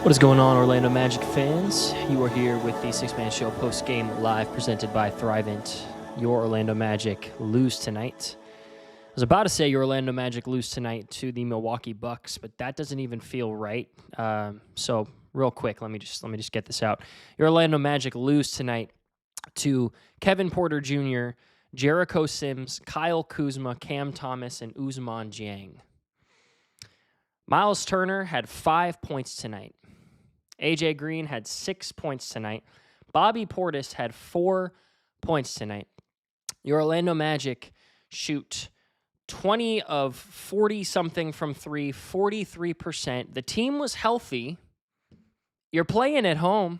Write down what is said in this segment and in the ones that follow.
What is going on, Orlando Magic fans? You are here with the Six-Man Show Postgame Live presented by Thrivent. Your Orlando Magic lose tonight. I was about to say your Orlando Magic lose tonight to the Milwaukee Bucks, but that doesn't even feel right. So real quick, let me just get this out. Your Orlando Magic lose tonight to Kevin Porter Jr., Jericho Sims, Kyle Kuzma, Cam Thomas, and Ousmane Dieng. Miles Turner had 5 points tonight. AJ Green had 6 points tonight. Bobby Portis had 4 points tonight. Your Orlando Magic shoot 20 of 40-something from three, 43%. The team was healthy. You're playing at home.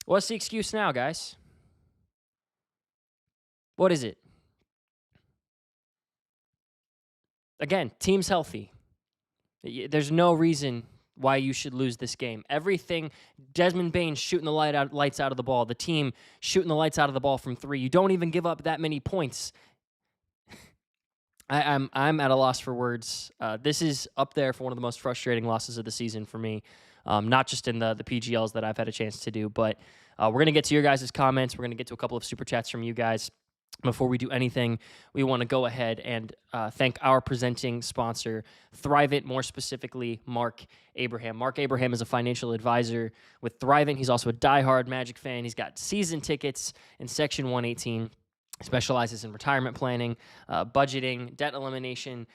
What's the excuse now, guys? What is it? Again, team's healthy. There's no reason why you should lose this game. Everything, Desmond Bane shooting the lights out of the ball. The team shooting the lights out of the ball from three. You don't even give up that many points. I'm at a loss for words. This is up there for one of the most frustrating losses of the season for me. Not just in the PGLs that I've had a chance to do, but we're going to get to your guys' comments. We're going to get to a couple of super chats from you guys. Before we do anything, we want to go ahead and thank our presenting sponsor, Thrivent, more specifically, Marc.abraham. Marc.abraham is a financial advisor with Thrivent. He's also a diehard Magic fan. He's got season tickets in Section 118. He specializes in retirement planning, budgeting, debt elimination,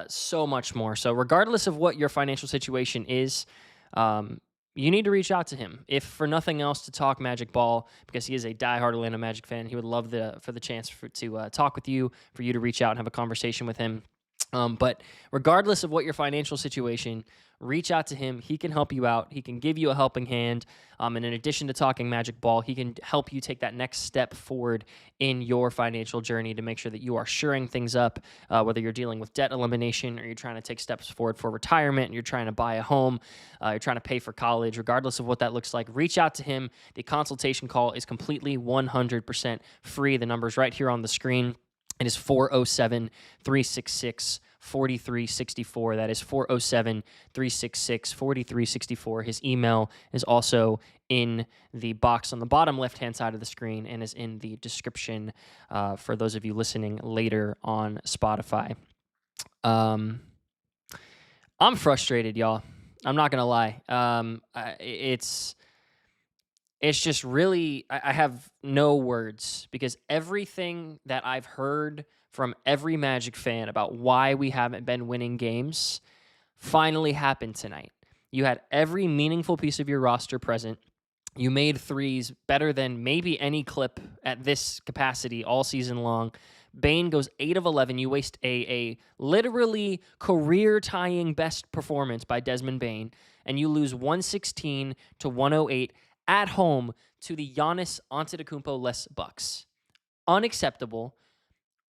so much more. So regardless of what your financial situation is, you need to reach out to him, if for nothing else, to talk Magic Ball, because he is a diehard Orlando Magic fan. He would love for the chance to talk with you, for you to reach out and have a conversation with him. But regardless of what your financial situation, reach out to him. He can help you out. He can give you a helping hand. And in addition to talking Magic Ball, he can help you take that next step forward in your financial journey to make sure that you are shoring things up, whether you're dealing with debt elimination or you're trying to take steps forward for retirement, you're trying to buy a home, you're trying to pay for college. Regardless of what that looks like, reach out to him. The consultation call is completely 100% free. The number's right here on the screen. It is 407-366-4364. That is 407-366-4364. His email is also in the box on the bottom left-hand side of the screen and is in the description for those of you listening later on Spotify. I'm frustrated, y'all. I'm not going to lie. It's just really, I have no words, because everything that I've heard from every Magic fan about why we haven't been winning games finally happened tonight. You had every meaningful piece of your roster present. You made threes better than maybe any clip at this capacity all season long. Bane goes 8 of 11. You waste a literally career-tying best performance by Desmond Bane, and you lose 116 to 108 at home to the Giannis Antetokounmpo-less Bucks. Unacceptable,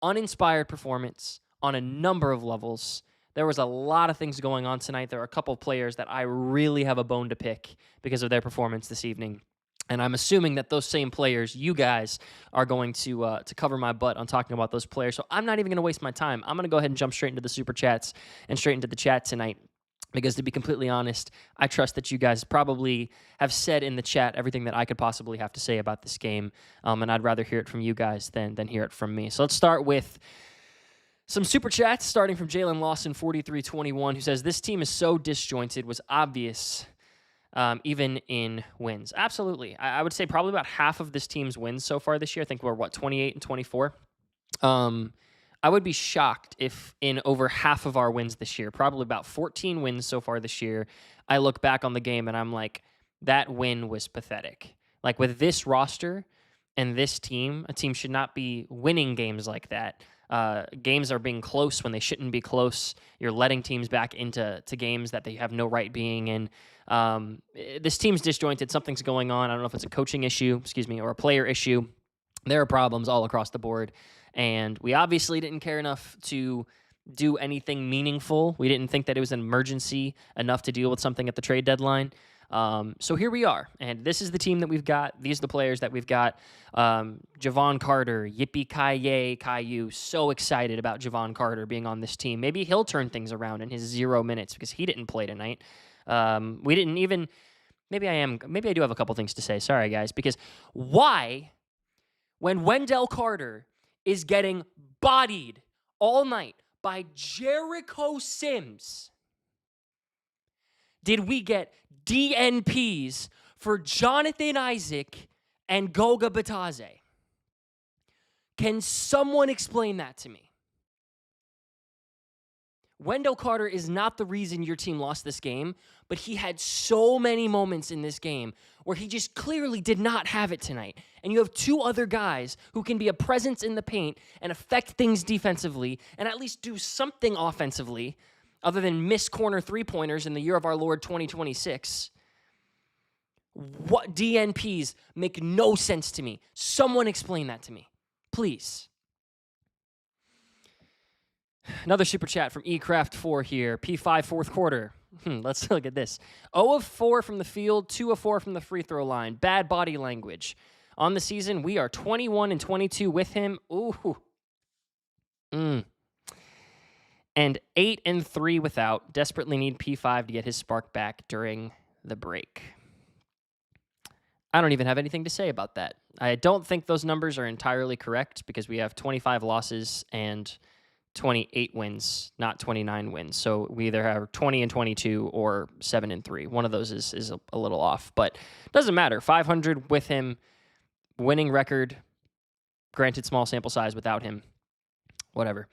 uninspired performance on a number of levels. There was a lot of things going on tonight. There are a couple of players that I really have a bone to pick because of their performance this evening. And I'm assuming that those same players, you guys, are going to cover my butt on talking about those players. So I'm not even going to waste my time. I'm going to go ahead and jump straight into the super chats and straight into the chat tonight. Because to be completely honest, I trust that you guys probably have said in the chat everything that I could possibly have to say about this game, and I'd rather hear it from you guys than hear it from me. So let's start with some super chats, starting from Jalen Lawson 4321, who says, "This team is so disjointed, was obvious even in wins." Absolutely. I would say probably about half of this team's wins so far this year. I think we're, 28 and 24? I would be shocked if in over half of our wins this year, probably about 14 wins so far this year, I look back on the game and I'm like, that win was pathetic. Like, with this roster and this team, a team should not be winning games like that. Games are being close when they shouldn't be close. You're letting teams back into games that they have no right being in. This team's disjointed. Something's going on. I don't know if it's a coaching issue, or a player issue. There are problems all across the board. And we obviously didn't care enough to do anything meaningful. We didn't think that it was an emergency enough to deal with something at the trade deadline. So here we are, and this is the team that we've got. These are the players that we've got. Javon Carter, yippee-ki-yay, Caillou. So excited about Javon Carter being on this team. Maybe he'll turn things around in his 0 minutes because he didn't play tonight. We didn't even. Maybe I do have a couple things to say. Sorry, guys, because why, when Wendell Carter is getting bodied all night by Jericho Sims, did we get DNPs for Jonathan Isaac and Goga Bataze? Can someone explain that to me? Wendell Carter is not the reason your team lost this game, but he had so many moments in this game where he just clearly did not have it tonight. And you have two other guys who can be a presence in the paint and affect things defensively and at least do something offensively other than miss corner three-pointers in the year of our Lord 2026. What DNPs make no sense to me. Someone explain that to me, please. Another super chat from eCraft4 here. P5 fourth quarter. Let's look at this. 0 of 4 from the field, 2 of 4 from the free throw line. Bad body language. On the season, we are 21 and 22 with him. Ooh. And 8 and 3 without. Desperately need P5 to get his spark back during the break. I don't even have anything to say about that. I don't think those numbers are entirely correct because we have 25 losses and 28 wins, not 29 wins. So we either have 20 and 22 or 7 and 3. One of those is a little off, but doesn't matter. 500 with him, winning record. Granted, small sample size without him. Whatever.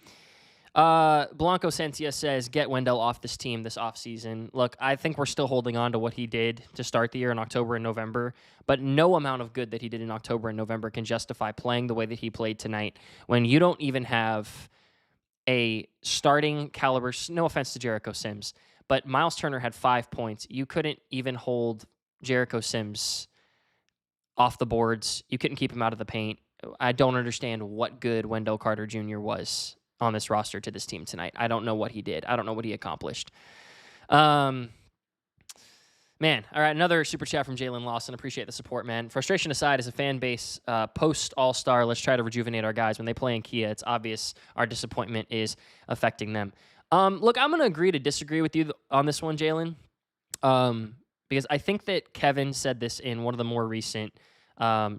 Blanco Sensia says, get Wendell off this team this offseason. Look, I think we're still holding on to what he did to start the year in October and November, but no amount of good that he did in October and November can justify playing the way that he played tonight when you don't even have a starting caliber, no offense to Jericho Sims, but Miles Turner had 5 points. You couldn't even hold Jericho Sims off the boards. You couldn't keep him out of the paint. I don't understand what good Wendell Carter Jr. was on this roster to this team tonight. I don't know what he did. I don't know what he accomplished. Man, all right, another super chat from Jalen Lawson. Appreciate the support, man. Frustration aside, as a fan base, post-All-Star, let's try to rejuvenate our guys. When they play in Kia, it's obvious our disappointment is affecting them. Look, I'm going to agree to disagree with you on this one, Jalen, because I think that Kevin said this in one of the more recent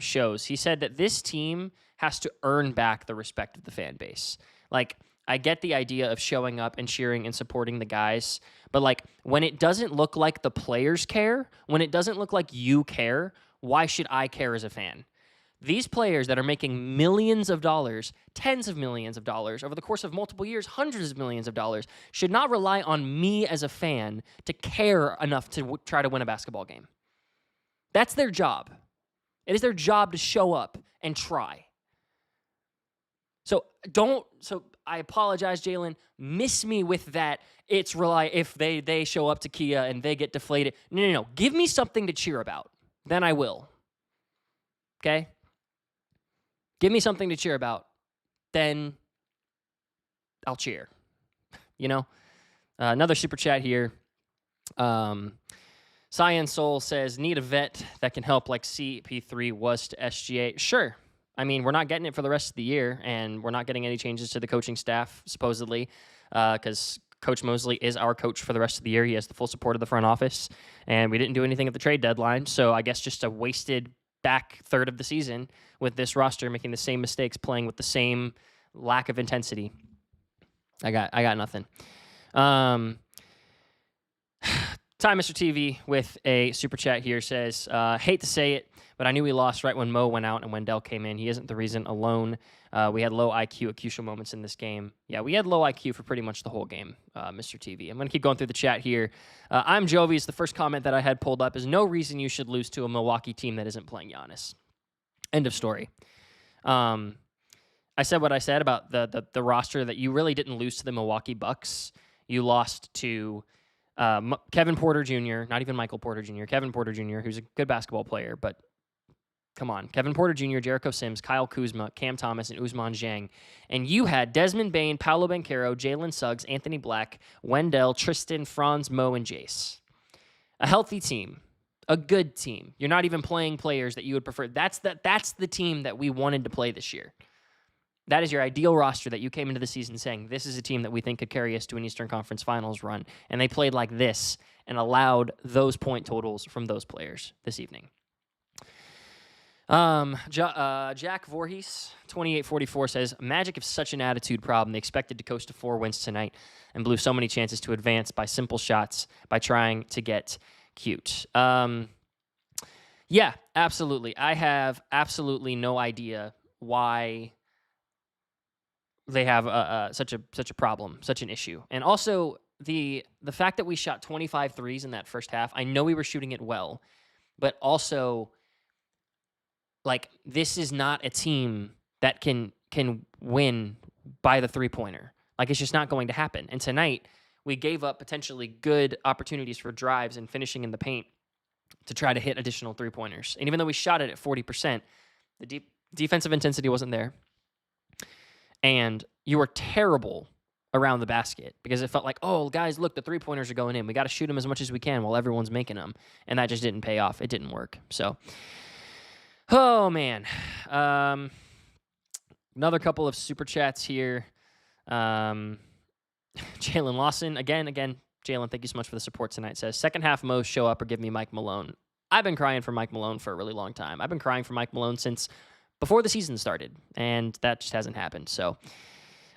shows. He said that this team has to earn back the respect of the fan base. Like, I get the idea of showing up and cheering and supporting the guys, but like when it doesn't look like the players care, when it doesn't look like you care, why should I care as a fan? These players that are making millions of dollars, tens of millions of dollars over the course of multiple years, hundreds of millions of dollars, should not rely on me as a fan to care enough to try to win a basketball game. That's their job. It is their job to show up and try. So I apologize, Jalen. Miss me with that. It's if they show up to Kia and they get deflated. No. Give me something to cheer about. Then I will. Okay? Give me something to cheer about. Then I'll cheer. You know? Another super chat here. Cyan Soul says, need a vet that can help like CP3 was to SGA. Sure. I mean, we're not getting it for the rest of the year, and we're not getting any changes to the coaching staff, supposedly, because Coach Mosley is our coach for the rest of the year. He has the full support of the front office, and we didn't do anything at the trade deadline, so I guess just a wasted back third of the season with this roster making the same mistakes, playing with the same lack of intensity. I got nothing. Time Mr. TV with a super chat here says, hate to say it, but I knew we lost right when Mo went out and Wendell came in. He isn't the reason alone. We had low IQ at crucial moments in this game. Yeah, we had low IQ for pretty much the whole game, Mr. TV. I'm going to keep going through the chat here. I'm Jovi's. The first comment that I had pulled up is no reason you should lose to a Milwaukee team that isn't playing Giannis. End of story. I said what I said about the roster, that you really didn't lose to the Milwaukee Bucks. You lost to Kevin Porter Jr., not even Michael Porter Jr., Kevin Porter Jr., who's a good basketball player, but come on. Kevin Porter Jr., Jericho Sims, Kyle Kuzma, Cam Thomas, and Ousmane Dieng. And you had Desmond Bane, Paolo Banchero, Jalen Suggs, Anthony Black, Wendell, Tristan, Franz, Mo, and Jace. A healthy team. A good team. You're not even playing players that you would prefer. That's the team that we wanted to play this year. That is your ideal roster that you came into the season saying, this is a team that we think could carry us to an Eastern Conference Finals run. And they played like this and allowed those point totals from those players this evening. Jack Voorhees, 2844, says, Magic have such an attitude problem. They expected to coast to 4 wins tonight and blew so many chances to advance by simple shots by trying to get cute. Yeah, absolutely. I have absolutely no idea why they have such a problem, such an issue. And also the fact that we shot 25 threes in that first half, I know we were shooting it well, but also, like, this is not a team that can win by the three-pointer. Like, it's just not going to happen. And tonight, we gave up potentially good opportunities for drives and finishing in the paint to try to hit additional three-pointers. And even though we shot it at 40%, the defensive intensity wasn't there. And you were terrible around the basket because it felt like, oh, guys, look, the three-pointers are going in. We got to shoot them as much as we can while everyone's making them. And that just didn't pay off. It didn't work. So, oh, man. Another couple of super chats here. Jalen Lawson, again, Jalen, thank you so much for the support tonight, says, second half Mo's show up or give me Mike Malone. I've been crying for Mike Malone for a really long time. I've been crying for Mike Malone since before the season started, and that just hasn't happened. So,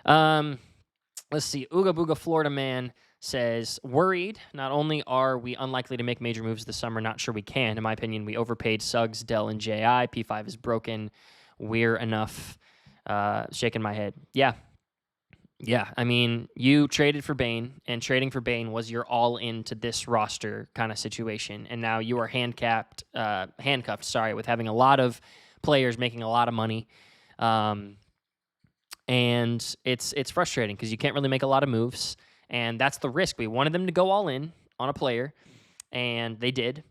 let's see. Ooga Booga Florida Man says, worried. Not only are we unlikely to make major moves this summer, not sure we can. In my opinion, we overpaid Suggs, Dell, and J.I. P5 is broken. We're enough. Shaking my head. Yeah, I mean, you traded for Bane, and trading for Bane was your all-in to this roster kind of situation, and now you are handcuffed, with having a lot of players making a lot of money, and it's frustrating because you can't really make a lot of moves, and that's the risk. We wanted them to go all in on a player, and they did,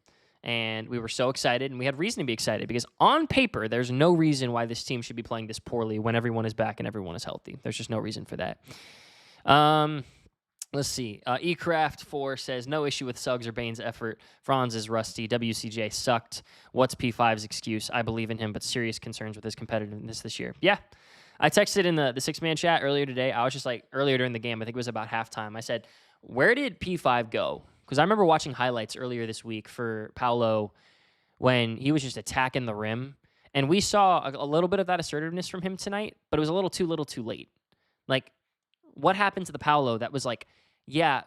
and we were so excited, and we had reason to be excited because on paper, there's no reason why this team should be playing this poorly when everyone is back and everyone is healthy. There's just no reason for that. Let's see. eCraft4 says, no issue with Suggs or Bane's effort. Franz is rusty. WCJ sucked. What's P5's excuse? I believe in him, but serious concerns with his competitiveness this year. Yeah. I texted in the six-man chat earlier today. I was just like, earlier during the game, I think it was about halftime. I said, where did P5 go? Because I remember watching highlights earlier this week for Paolo when he was just attacking the rim. And we saw a little bit of that assertiveness from him tonight, but it was a little too late. Like, what happened to the Paolo that was like, yeah,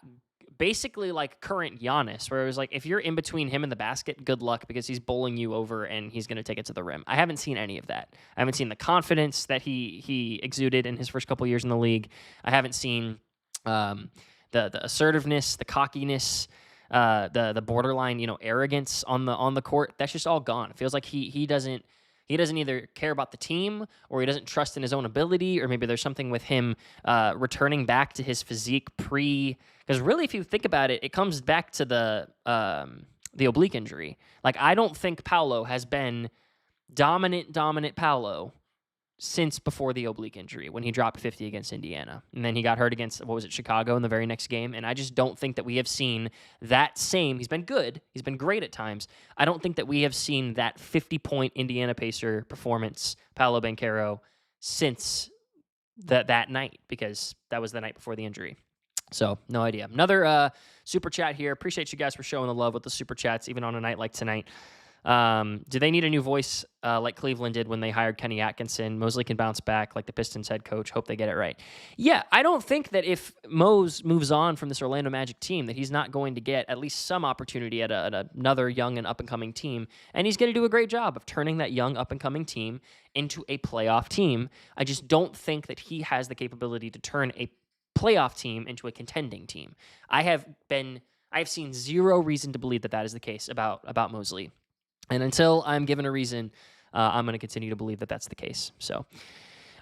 basically like current Giannis, where it was like, if you're in between him and the basket, good luck because he's bowling you over and he's going to take it to the rim. I haven't seen any of that. I haven't seen the confidence that he exuded in his first couple years in the league. I haven't seen the assertiveness, the cockiness, the borderline, arrogance on the court. That's just all gone. It feels like he doesn't either care about the team or he doesn't trust in his own ability, or maybe there's something with him returning back to his physique because really, if you think about it, it comes back to the oblique injury. Like, I don't think Paolo has been dominant Paolo since before the oblique injury when he dropped 50 against Indiana. And then he got hurt against, Chicago in the very next game. And I just don't think that we have seen that same, he's been good, he's been great at times. I don't think that we have seen that 50-point Indiana Pacer performance, Paolo Banchero, since that night, because that was the night before the injury. So, no idea. Another super chat here. Appreciate you guys for showing the love with the super chats, even on a night like tonight. Do they need a new voice like Cleveland did when they hired Kenny Atkinson? Mosley can bounce back like the Pistons head coach. Hope they get it right. Yeah, I don't think that if Mose moves on from this Orlando Magic team that he's not going to get at least some opportunity at another young and up-and-coming team. And he's going to do a great job of turning that young up-and-coming team into a playoff team. I just don't think that he has the capability to turn a playoff team into a contending team. I have seen zero reason to believe that is the case about Mosley. And until I'm given a reason, I'm going to continue to believe that that's the case. So,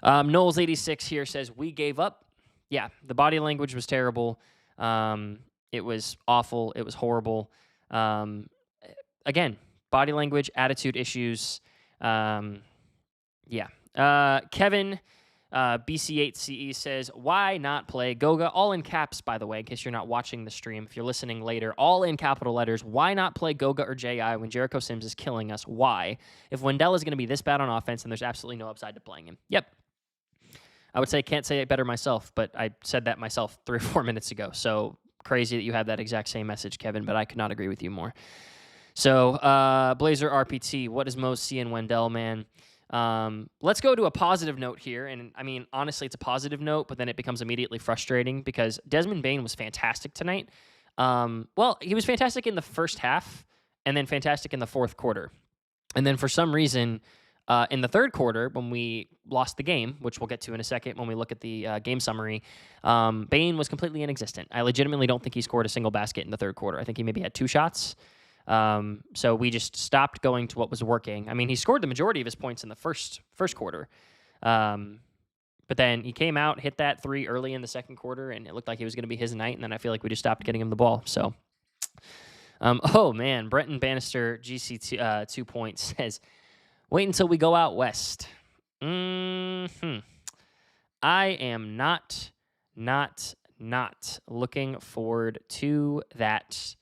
Knowles86 here says, we gave up. Yeah, the body language was terrible. It was awful. It was horrible. Again, body language, attitude issues. Kevin, BC8CE says, why not play Goga? All in caps, by the way, in case you're not watching the stream. If you're listening later, all in capital letters. Why not play Goga or J.I. when Jericho Sims is killing us? Why? If Wendell is going to be this bad on offense, then there's absolutely no upside to playing him. Yep. I would say can't say it better myself, but I said that myself 3 or 4 minutes ago. So crazy that you have that exact same message, Kevin, but I could not agree with you more. So Blazer RPT, what does Mo see in Wendell, man? Let's go to a positive note here. And I mean, honestly, it's a positive note, but then it becomes immediately frustrating because Desmond Bane was fantastic tonight. Well, he was fantastic in the first half and then fantastic in the fourth quarter. And then for some reason, in the third quarter, when we lost the game, which we'll get to in a second when we look at the game summary, Bane was completely inexistent. I legitimately don't think he scored a single basket in the third quarter. I think he maybe had 2 shots. So we just stopped going to what was working. I mean, he scored the majority of his points in the first quarter. But then he came out, hit that 3 early in the second quarter, and it looked like it was going to be his night. And then I feel like we just stopped getting him the ball. So, oh man, Brenton Bannister, GC 2 points, says, wait until we go out west. I am not looking forward to that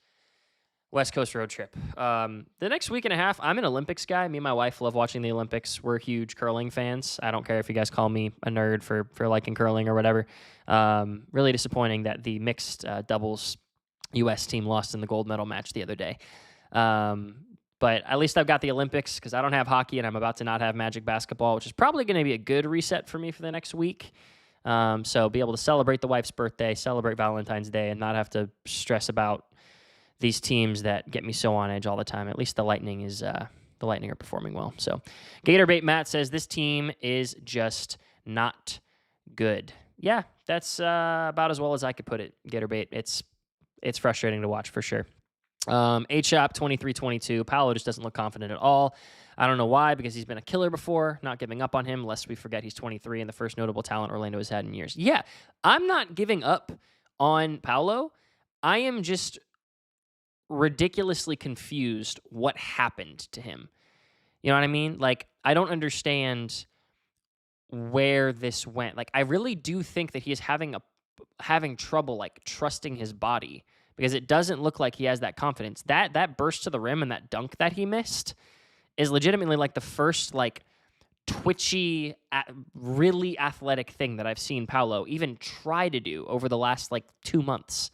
West Coast road trip. The next week and a half, I'm an Olympics guy. Me and my wife love watching the Olympics. We're huge curling fans. I don't care if you guys call me a nerd for liking curling or whatever. Really disappointing that the mixed doubles U.S. team lost in the gold medal match the other day. But at least I've got the Olympics because I don't have hockey and I'm about to not have Magic basketball, which is probably going to be a good reset for me for the next week. So be able to celebrate the wife's birthday, celebrate Valentine's Day, and not have to stress about these teams that get me so on edge all the time. At least the Lightning are performing well. So Gatorbait Matt says this team is just not good. Yeah, that's about as well as I could put it, Gatorbait. It's frustrating to watch for sure. HOP 2322. Paolo just doesn't look confident at all. I don't know why, because he's been a killer before. Not giving up on him, lest we forget he's 23 and the first notable talent Orlando has had in years. Yeah, I'm not giving up on Paolo. I am just ridiculously confused what happened to him. You know what I mean? Like, I don't understand where this went. Like, I really do think that he is having trouble like trusting his body, because it doesn't look like he has that confidence. That burst to the rim and that dunk that he missed is legitimately like the first like twitchy, really athletic thing that I've seen Paolo even try to do over the last like 2 months.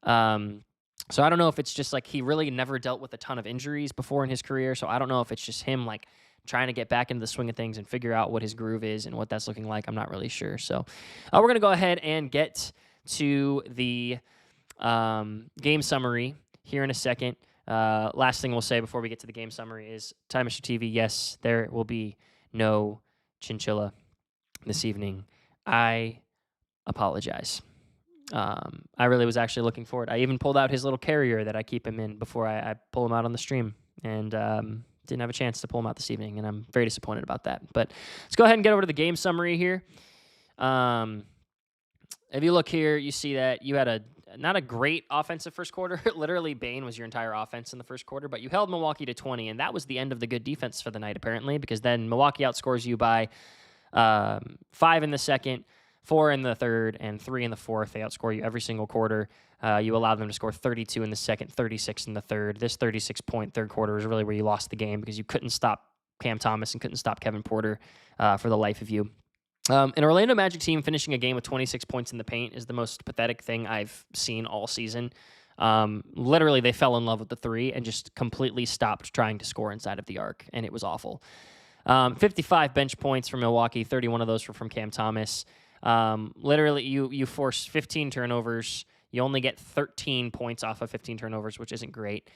So I don't know if it's just like he really never dealt with a ton of injuries before in his career. So I don't know if it's just him like trying to get back into the swing of things and figure out what his groove is and what that's looking like. I'm not really sure. So we're going to go ahead and get to the game summary here in a second. Last thing we'll say before we get to the game summary is, Time Mr. TV, yes, there will be no chinchilla this evening. I apologize. I really was actually looking forward. I even pulled out his little carrier that I keep him in before I pull him out on the stream, and didn't have a chance to pull him out this evening, and I'm very disappointed about that. But let's go ahead and get over to the game summary here. If you look here, you see that you had not a great offensive first quarter. Literally, Bane was your entire offense in the first quarter, but you held Milwaukee to 20, and that was the end of the good defense for the night, apparently, because then Milwaukee outscores you by 5 in the second, 4 in the third, and 3 in the fourth. They outscore you every single quarter. You allowed them to score 32 in the second, 36 in the third. This 36-point third quarter is really where you lost the game, because you couldn't stop Cam Thomas and couldn't stop Kevin Porter for the life of you. An Orlando Magic team finishing a game with 26 points in the paint is the most pathetic thing I've seen all season. Literally, they fell in love with the three and just completely stopped trying to score inside of the arc, and it was awful. 55 bench points from Milwaukee, 31 of those were from Cam Thomas. Literally, you force 15 turnovers. You only get 13 points off of 15 turnovers, which isn't great.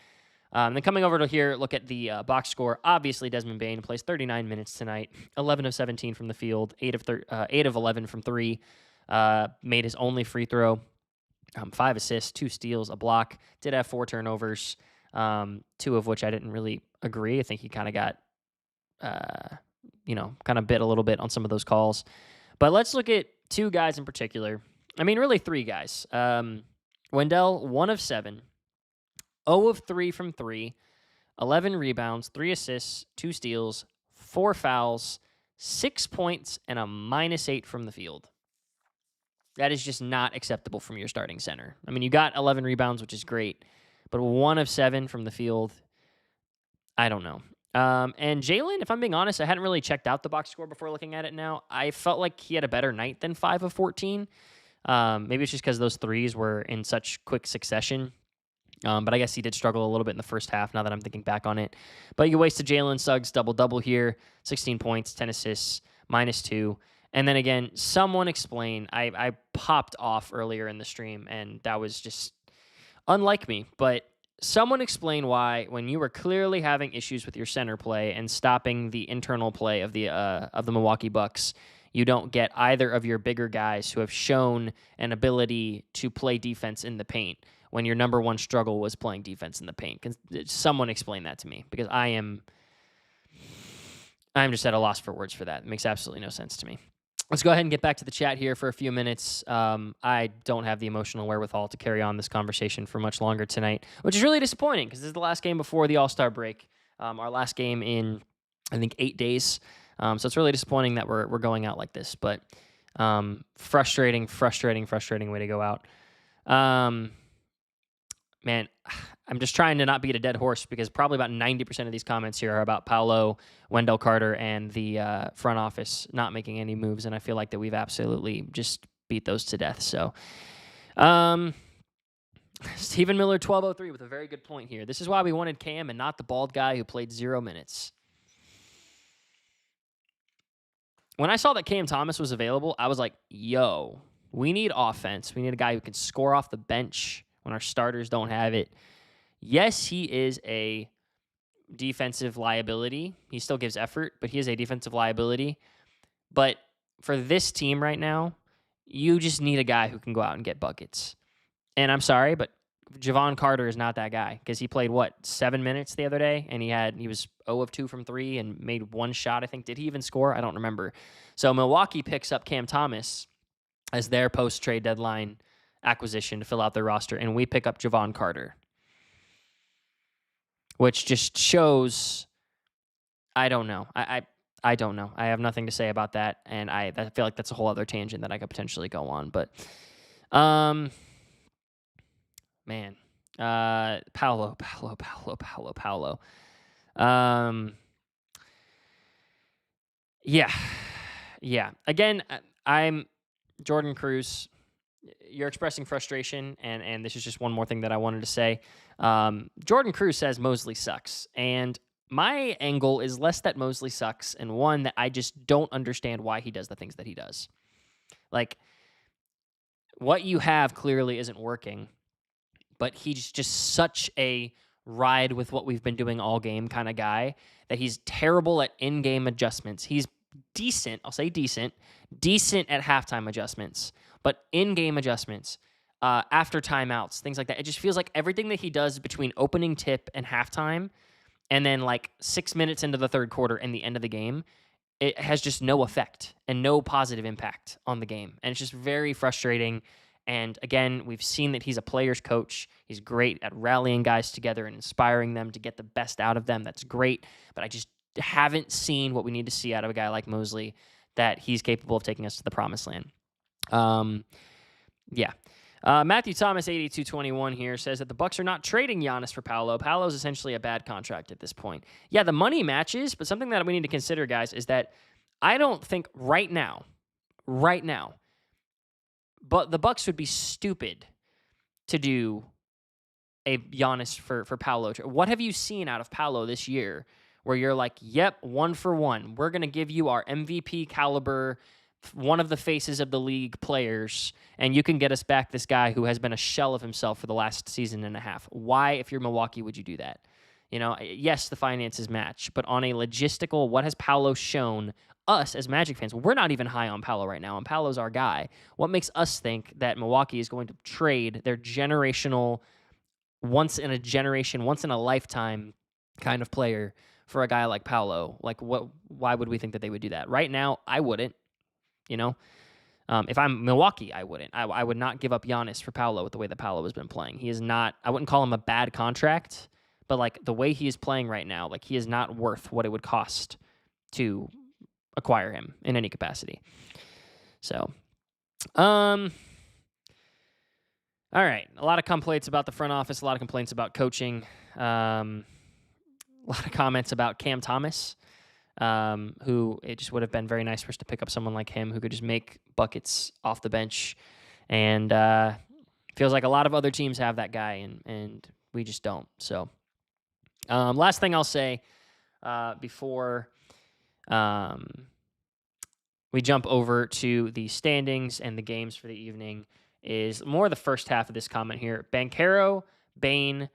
Then coming over to here, look at the box score. Obviously, Desmond Bane plays 39 minutes tonight, 11 of 17 from the field, 8 of 11 from 3. Made his only free throw, 5 assists, 2 steals, a block. Did have 4 turnovers, 2 of which I didn't really agree. I think he kind of got, kind of bit a little bit on some of those calls. But let's look at 2 guys in particular. I mean, really 3 guys. Wendell, 1 of 7. 0 of 3 from 3, 11 rebounds, 3 assists, 2 steals, 4 fouls, 6 points, and a -8 from the field. That is just not acceptable from your starting center. I mean, you got 11 rebounds, which is great, but 1 of 7 from the field, I don't know. And Jalen, if I'm being honest, I hadn't really checked out the box score before looking at it now. I felt like he had a better night than 5 of 14. Maybe it's just because those threes were in such quick succession. But I guess he did struggle a little bit in the first half now that I'm thinking back on it. But you wasted Jalen Suggs double-double here, 16 points, 10 assists, -2. And then again, someone explain. I popped off earlier in the stream, and that was just unlike me. But someone explain why, when you were clearly having issues with your center play and stopping the internal play of the Milwaukee Bucks, you don't get either of your bigger guys who have shown an ability to play defense in the paint when your number one struggle was playing defense in the paint. Can someone explain that to me? Because I'm just at a loss for words for that. It makes absolutely no sense to me. Let's go ahead and get back to the chat here for a few minutes. I don't have the emotional wherewithal to carry on this conversation for much longer tonight, which is really disappointing because this is the last game before the All-Star break, our last game in, I think, 8 days. So it's really disappointing that we're going out like this, but frustrating way to go out. Man, I'm just trying to not beat a dead horse because probably about 90% of these comments here are about Paolo, Wendell Carter, and the front office not making any moves, and I feel like that we've absolutely just beat those to death. So, Stephen Miller 1203 with a very good point here. This is why we wanted Cam and not the bald guy who played 0 minutes. When I saw that Cam Thomas was available, I was like, yo, we need offense. We need a guy who can score off the bench when our starters don't have it. Yes, he is a defensive liability. He still gives effort, but he is a defensive liability. But for this team right now, you just need a guy who can go out and get buckets. And I'm sorry, but Javon Carter is not that guy because he played, 7 minutes the other day, and he was 0 of 2 from 3 and made 1 shot, I think. Did he even score? I don't remember. So Milwaukee picks up Cam Thomas as their post-trade deadline acquisition to fill out their roster, and we pick up Javon Carter, which just shows, I don't know. I don't know. I have nothing to say about that, and I feel like that's a whole other tangent that I could potentially go on. But, man, Paolo. Yeah. Again, I'm Jordan Cruz. You're expressing frustration, and this is just one more thing that I wanted to say. Jordan Cruz says Mosley sucks, and my angle is less that Mosley sucks, and one that I just don't understand why he does the things that he does. Like, what you have clearly isn't working, but he's just such a ride with what we've been doing all game kind of guy that he's terrible at in-game adjustments. He's decent, I'll say decent at halftime adjustments, but in-game adjustments, after timeouts, things like that. It just feels like everything that he does between opening tip and halftime, and then like 6 minutes into the third quarter and the end of the game, it has just no effect and no positive impact on the game. And it's just very frustrating. And again, we've seen that he's a player's coach. He's great at rallying guys together and inspiring them to get the best out of them. That's great. But I just haven't seen what we need to see out of a guy like Mosley, that he's capable of taking us to the promised land. Matthew Thomas 8221 here says that the Bucks are not trading Giannis for Paolo. Paolo is essentially a bad contract at this point. Yeah, the money matches, but something that we need to consider, guys, is that I don't think right now, but the Bucks would be stupid to do a Giannis for Paolo. What have you seen out of Paolo this year where you're like, yep, 1 for 1. We're going to give you our MVP caliber, one of the faces of the league players, and you can get us back this guy who has been a shell of himself for the last season and a half. Why, if you're Milwaukee, would you do that? You know, yes, the finances match, but on a logistical, what has Paolo shown us as Magic fans? We're not even high on Paolo right now, and Paolo's our guy. What makes us think that Milwaukee is going to trade their generational, once in a lifetime kind of player for a guy like Paolo? Like, why would we think that they would do that? Right now, I wouldn't. You know, if I'm Milwaukee, I wouldn't. I would not give up Giannis for Paolo with the way that Paolo has been playing. He is not, I wouldn't call him a bad contract, but like the way he is playing right now, like he is not worth what it would cost to acquire him in any capacity. So, all right. A lot of complaints about the front office, a lot of complaints about coaching. a lot of comments about Cam Thomas, who it just would have been very nice for us to pick up someone like him who could just make buckets off the bench. And feels like a lot of other teams have that guy, and we just don't. So last thing I'll say before we jump over to the standings and the games for the evening is more the first half of this comment here. Banchero, Bain,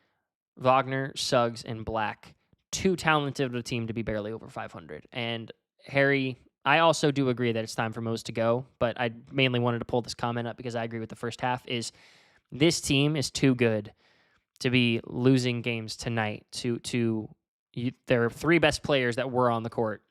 Wagner, Suggs, and Black. Too talented of a team to be barely over 500. And Harry, I also do agree that it's time for Mose to go, but I mainly wanted to pull this comment up because I agree with the first half, is this team is too good to be losing games tonight. Their three best players that were on the court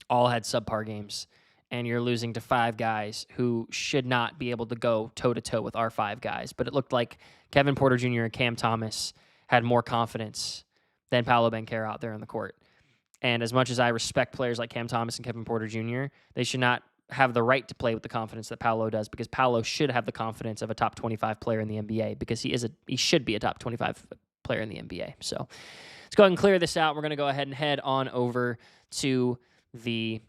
all had subpar games, and you're losing to five guys who should not be able to go toe-to-toe with our five guys. But it looked like Kevin Porter Jr. and Cam Thomas had more confidence than Paolo Banchero out there on the court. And as much as I respect players like Cam Thomas and Kevin Porter Jr., they should not have the right to play with the confidence that Paolo does, because Paolo should have the confidence of a top 25 player in the NBA, because he should be a top 25 player in the NBA. So let's go ahead and clear this out. We're going to go ahead and head on over to the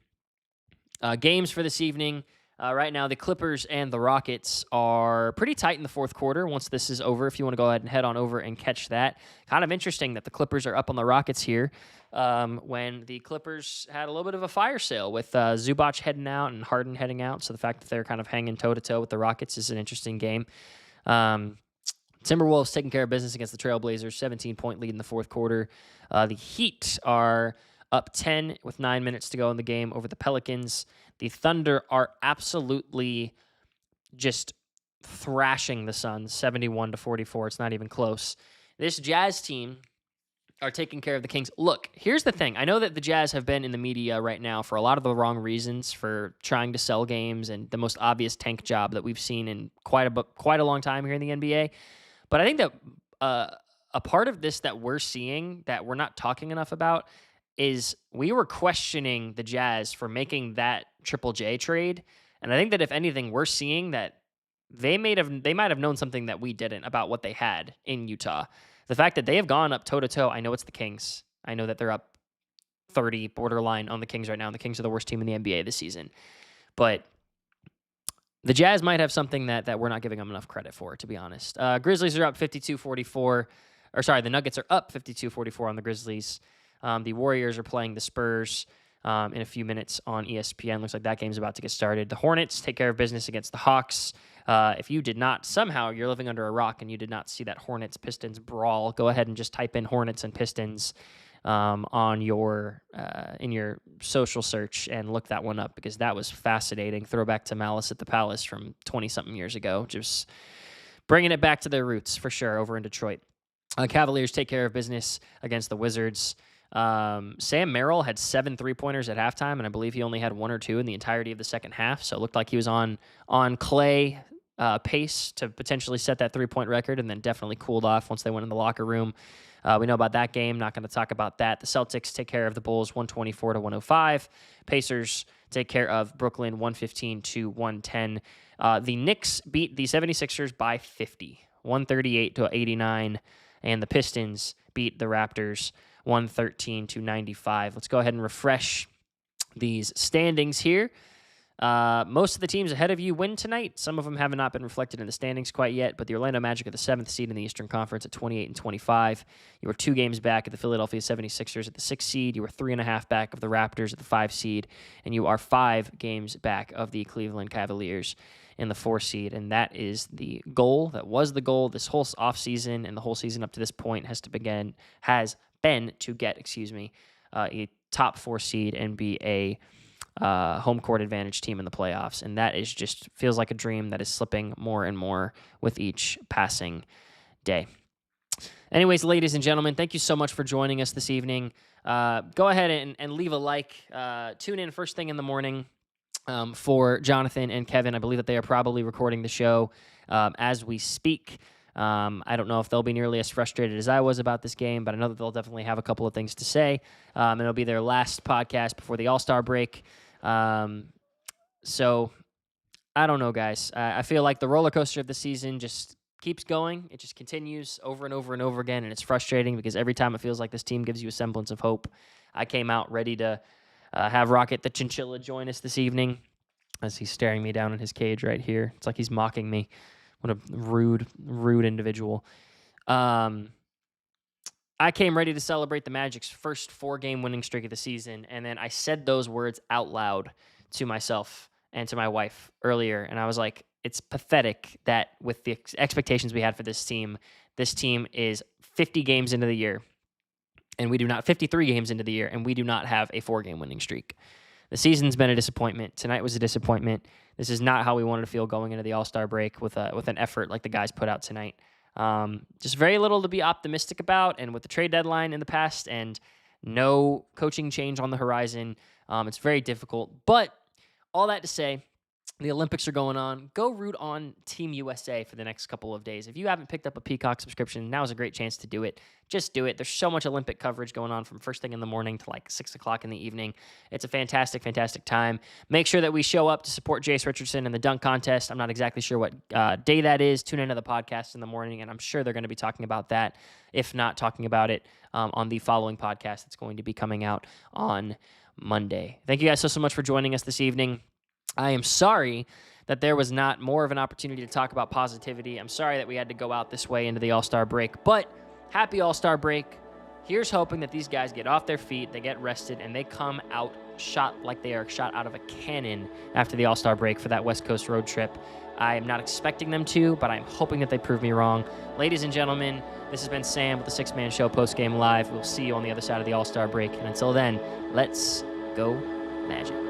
games for this evening. Right now, the Clippers and the Rockets are pretty tight in the fourth quarter. Once this is over, if you want to go ahead and head on over and catch that. Kind of interesting that the Clippers are up on the Rockets here when the Clippers had a little bit of a fire sale with Zubac heading out and Harden heading out. So the fact that they're kind of hanging toe-to-toe with the Rockets is an interesting game. Timberwolves taking care of business against the Trailblazers, 17-point lead in the fourth quarter. The Heat are up 10 with 9 minutes to go in the game over the Pelicans. The Thunder are absolutely just thrashing the Suns, 71-44. It's not even close. This Jazz team are taking care of the Kings. Look, here's the thing. I know that the Jazz have been in the media right now for a lot of the wrong reasons, for trying to sell games and the most obvious tank job that we've seen in quite a long time here in the NBA. But I think that a part of this that we're seeing that we're not talking enough about is we were questioning the Jazz for making that Triple J trade. And I think that if anything, we're seeing that they might have known something that we didn't about what they had in Utah. The fact that they have gone up toe-to-toe, I know it's the Kings. I know that they're up 30 borderline on the Kings right now, and the Kings are the worst team in the NBA this season. But the Jazz might have something that we're not giving them enough credit for, to be honest. Grizzlies are up 52-44. The Nuggets are up 52-44 on the Grizzlies. The Warriors are playing the Spurs in a few minutes on ESPN. Looks like that game's about to get started. The Hornets take care of business against the Hawks. If you did not, somehow you're living under a rock and you did not see that Hornets-Pistons brawl, go ahead and just type in Hornets and Pistons on your in your social search and look that one up, because that was fascinating. Throwback to Malice at the Palace from 20-something years ago. Just bringing it back to their roots for sure over in Detroit. Cavaliers take care of business against the Wizards. Sam Merrill had 7 3-pointers at halftime, and I believe he only had 1 or 2 in the entirety of the second half. So it looked like he was on Clay pace to potentially set that 3-point record, and then definitely cooled off once they went in the locker room. We know about that game. Not going to talk about that. The Celtics take care of the Bulls 124-105. Pacers take care of Brooklyn 115-110. The Knicks beat the 76ers by 50, 138-89, and the Pistons beat the Raptors 113-95. Let's go ahead and refresh these standings here. Most of the teams ahead of you win tonight. Some of them have not been reflected in the standings quite yet, but the Orlando Magic are the 7th seed in the Eastern Conference at 28-25. You were 2 games back at the Philadelphia 76ers at the 6th seed. You were 3.5 back of the Raptors at the 5 seed, and you are 5 games back of the Cleveland Cavaliers in the 4 seed, and that is the goal. That was the goal this whole offseason, and the whole season up to this point has been to get a top 4 seed and be a home court advantage team in the playoffs, and that is just feels like a dream that is slipping more and more with each passing day. Anyways, ladies and gentlemen, thank you so much for joining us this evening. Go ahead and leave a like. Tune in first thing in the morning for Jonathan and Kevin. I believe that they are probably recording the show as we speak. I don't know if they'll be nearly as frustrated as I was about this game, but I know that they'll definitely have a couple of things to say. And it'll be their last podcast before the All-Star break. So I don't know, guys. I feel like the roller coaster of the season just keeps going. It just continues over and over and over again, and it's frustrating because every time it feels like this team gives you a semblance of hope. I came out ready to have Rocket the Chinchilla join us this evening as he's staring me down in his cage right here. It's like he's mocking me. What a rude individual. I came ready to celebrate the Magic's first 4-game winning streak of the season, and then I said those words out loud to myself and to my wife earlier, and I was like, it's pathetic that with the expectations we had for this team is 50 games into the year, and we do not 53 games into the year, and we do not have a 4-game winning streak. The season's been a disappointment. Tonight was a disappointment. This is not how we wanted to feel going into the All-Star break with an effort like the guys put out tonight. Just very little to be optimistic about, and with the trade deadline in the past and no coaching change on the horizon, it's very difficult. But all that to say, the Olympics are going on. Go root on Team USA for the next couple of days. If you haven't picked up a Peacock subscription, now is a great chance to do it. Just do it. There's so much Olympic coverage going on from first thing in the morning to like 6 o'clock in the evening. It's a fantastic, fantastic time. Make sure that we show up to support Jace Richardson in the dunk contest. I'm not exactly sure what day that is. Tune into the podcast in the morning, and I'm sure they're going to be talking about that, if not talking about it on the following podcast that's going to be coming out on Monday. Thank you guys so much for joining us this evening. I am sorry that there was not more of an opportunity to talk about positivity. I'm sorry that we had to go out this way into the All-Star break, but happy All-Star break. Here's hoping that these guys get off their feet, they get rested, and they come out shot like they are shot out of a cannon after the All-Star break for that West Coast road trip. I am not expecting them to, but I'm hoping that they prove me wrong. Ladies and gentlemen, this has been Sam with the Six Man Show Postgame Live. We'll see you on the other side of the All-Star break, and until then, let's go Magic.